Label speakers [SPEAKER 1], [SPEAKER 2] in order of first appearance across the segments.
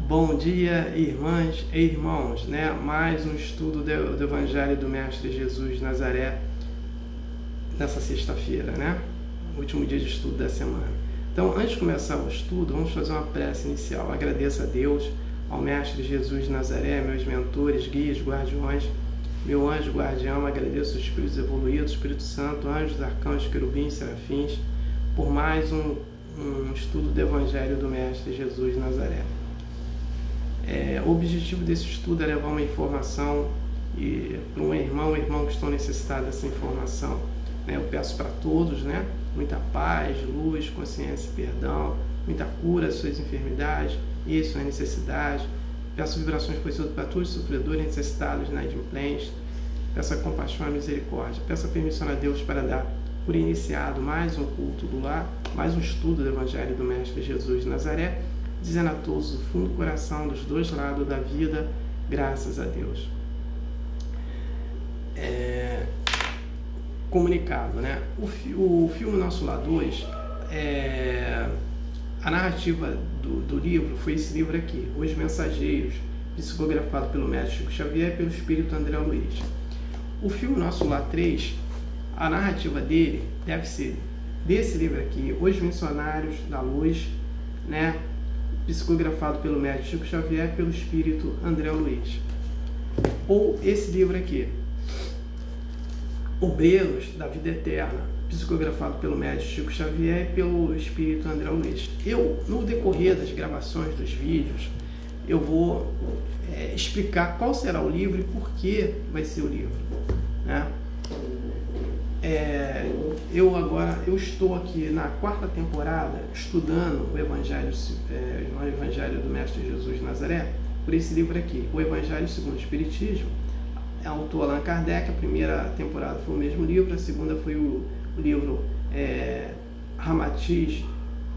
[SPEAKER 1] Bom dia, irmãs e irmãos, né? Mais um estudo do Evangelho do Mestre Jesus de Nazaré nessa sexta-feira, né? Último dia de estudo da semana. Então, antes de começar o estudo, vamos fazer uma prece inicial. Agradeço a Deus, ao Mestre Jesus de Nazaré, meus mentores, guias, guardiões, meu anjo guardião. Agradeço os espíritos evoluídos, Espírito Santo, anjos, arcanjos, querubins, serafins, por mais um estudo do Evangelho do Mestre Jesus de Nazaré. O objetivo desse estudo é levar uma informação para um irmão que estão necessitados dessa informação. Eu peço para todos, muita paz, luz, consciência, perdão, muita cura das suas enfermidades e suas necessidades. Peço vibrações positivas para todos os sofredores necessitados na inadimplentes. Peço a compaixão e a misericórdia. Peço a permissão a Deus para dar por iniciado mais um culto do lar, mais um estudo do Evangelho do Mestre Jesus de Nazaré, dizendo a todos do fundo do coração, dos dois lados da vida, graças a Deus. Comunicado, O filme Nosso Lar 2, a narrativa do livro foi esse livro aqui, Os Mensageiros, psicografado pelo Mestre Chico Xavier e pelo Espírito André Luiz. O filme Nosso Lar 3, a narrativa dele deve ser desse livro aqui, Os Missionários da Luz, psicografado pelo Mestre Chico Xavier e pelo Espírito André Luiz. Ou esse livro aqui, Obreiros da Vida Eterna, psicografado pelo Mestre Chico Xavier e pelo Espírito André Luiz. No decorrer das gravações dos vídeos, eu vou explicar qual será o livro e por que vai ser o livro. Eu estou aqui na 4ª temporada estudando o Evangelho do Mestre Jesus de Nazaré por esse livro aqui, o Evangelho segundo o Espiritismo. É autor Allan Kardec. A primeira temporada foi o mesmo livro, a segunda foi o livro Ramatiz,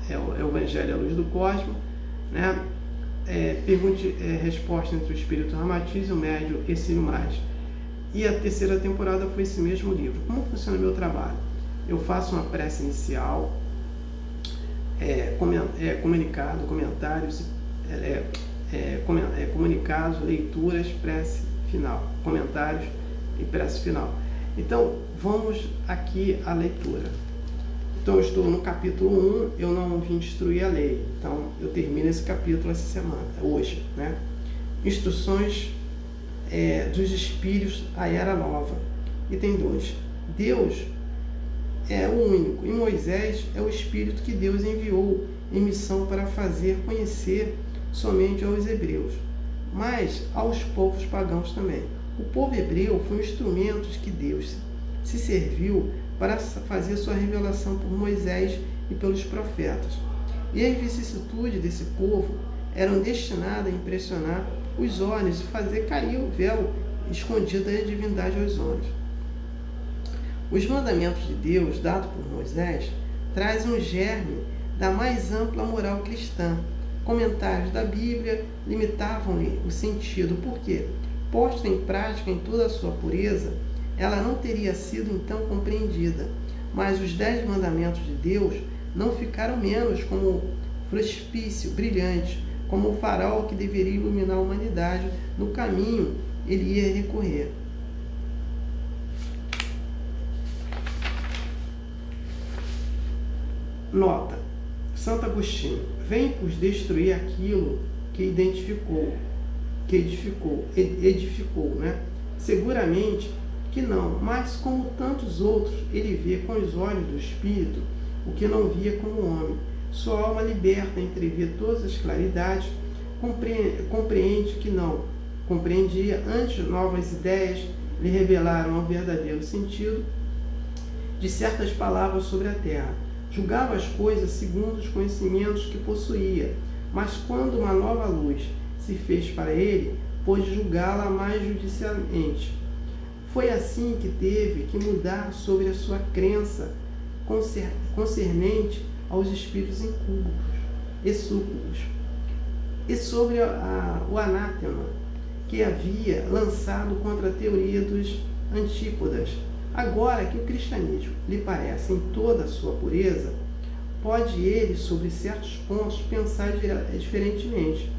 [SPEAKER 1] o Evangelho à Luz do Cosmo, resposta entre o Espírito Ramatiz e o Médio Exílio Mais. E a terceira temporada foi esse mesmo livro. Como funciona o meu trabalho? Eu faço uma prece inicial, comunicado, comentários, comunicados, leituras, prece final, comentários e prece final. Então, vamos aqui à leitura. Então, eu estou no capítulo 1, eu não vim destruir a lei. Então, eu termino esse capítulo essa semana, hoje, Instruções dos Espíritos à Era Nova. Item 2. Deus é o único, e Moisés é o Espírito que Deus enviou em missão para fazer conhecer somente aos hebreus, mas aos povos pagãos também. O povo hebreu foi um instrumento de que Deus se serviu para fazer sua revelação por Moisés e pelos profetas. E as vicissitudes desse povo eram destinadas a impressionar os olhos e fazer cair o véu escondido da divindade aos olhos. Os mandamentos de Deus, dados por Moisés, trazem um germe da mais ampla moral cristã. Comentários da Bíblia limitavam-lhe o sentido, porque, posta em prática em toda a sua pureza, ela não teria sido então compreendida. Mas os 10 mandamentos de Deus não ficaram menos como fruspício brilhante, como o farol que deveria iluminar a humanidade no caminho ele ia recorrer. Nota: Santo Agostinho: vem-vos destruir aquilo que edificou, Seguramente que não, mas como tantos outros, ele vê com os olhos do Espírito o que não via como homem. Sua alma liberta entrevê todas as claridades, compreende que não compreendia, antes novas ideias lhe revelaram o verdadeiro sentido de certas palavras sobre a terra. Julgava as coisas segundo os conhecimentos que possuía, mas quando uma nova luz se fez para ele, pôde julgá-la mais judicialmente. Foi assim que teve que mudar sobre a sua crença concernente aos espíritos incúbicos e súcubos, e sobre o anátema que havia lançado contra a teoria dos antípodas. Agora que o cristianismo lhe parece em toda a sua pureza, pode ele, sobre certos pontos, pensar diferentemente.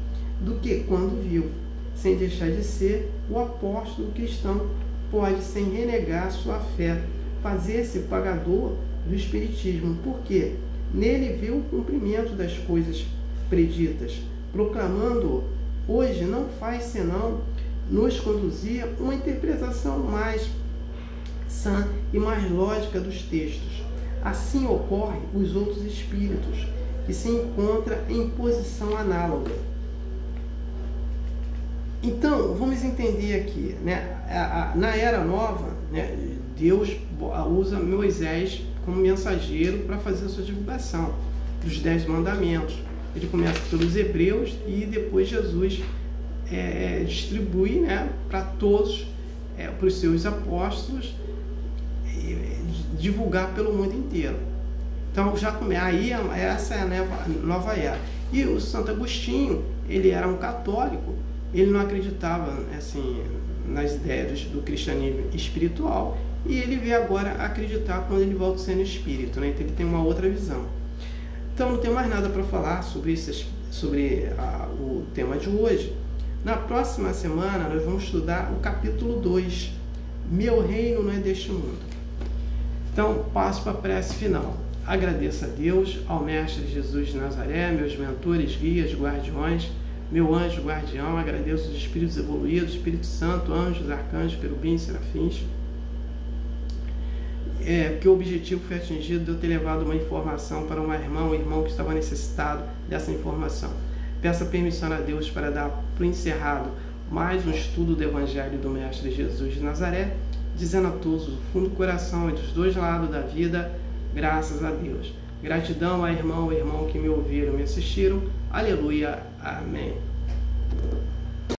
[SPEAKER 1] do que quando viu. Sem deixar de ser, o apóstolo cristão pode, sem renegar sua fé, fazer-se pagador do Espiritismo, porque nele viu o cumprimento das coisas preditas, proclamando-o. Hoje não faz senão nos conduzir a uma interpretação mais sã e mais lógica dos textos. Assim ocorre os outros espíritos, que se encontram em posição análoga. Então, vamos entender aqui, né? Na Era Nova, né, Deus usa Moisés como mensageiro para fazer a sua divulgação dos 10 mandamentos. Ele começa pelos hebreus e depois Jesus distribui, né, para todos, para os seus apóstolos, divulgar pelo mundo inteiro. Então já aí essa é a nova era. E o Santo Agostinho, ele era um católico, ele não acreditava assim nas ideias do cristianismo espiritual, e ele veio agora acreditar quando ele volta sendo espírito, né? Então ele tem uma outra visão. Então não tenho mais nada para falar sobre o tema de hoje. Na próxima semana nós vamos estudar o capítulo 2, Meu Reino Não é Deste Mundo. Então passo para a prece final. Agradeço a Deus, ao Mestre Jesus de Nazaré, meus mentores, guias, guardiões, meu anjo guardião, agradeço os espíritos evoluídos, Espírito Santo, anjos, arcanjos, querubins, serafins, que o objetivo foi atingido de eu ter levado uma informação para um irmão que estava necessitado dessa informação. Peço a permissão a Deus para dar por encerrado mais um estudo do Evangelho do Mestre Jesus de Nazaré, dizendo a todos do fundo do coração e dos dois lados da vida, graças a Deus. Gratidão a irmão que me ouviram, me assistiram. Aleluia. Amém.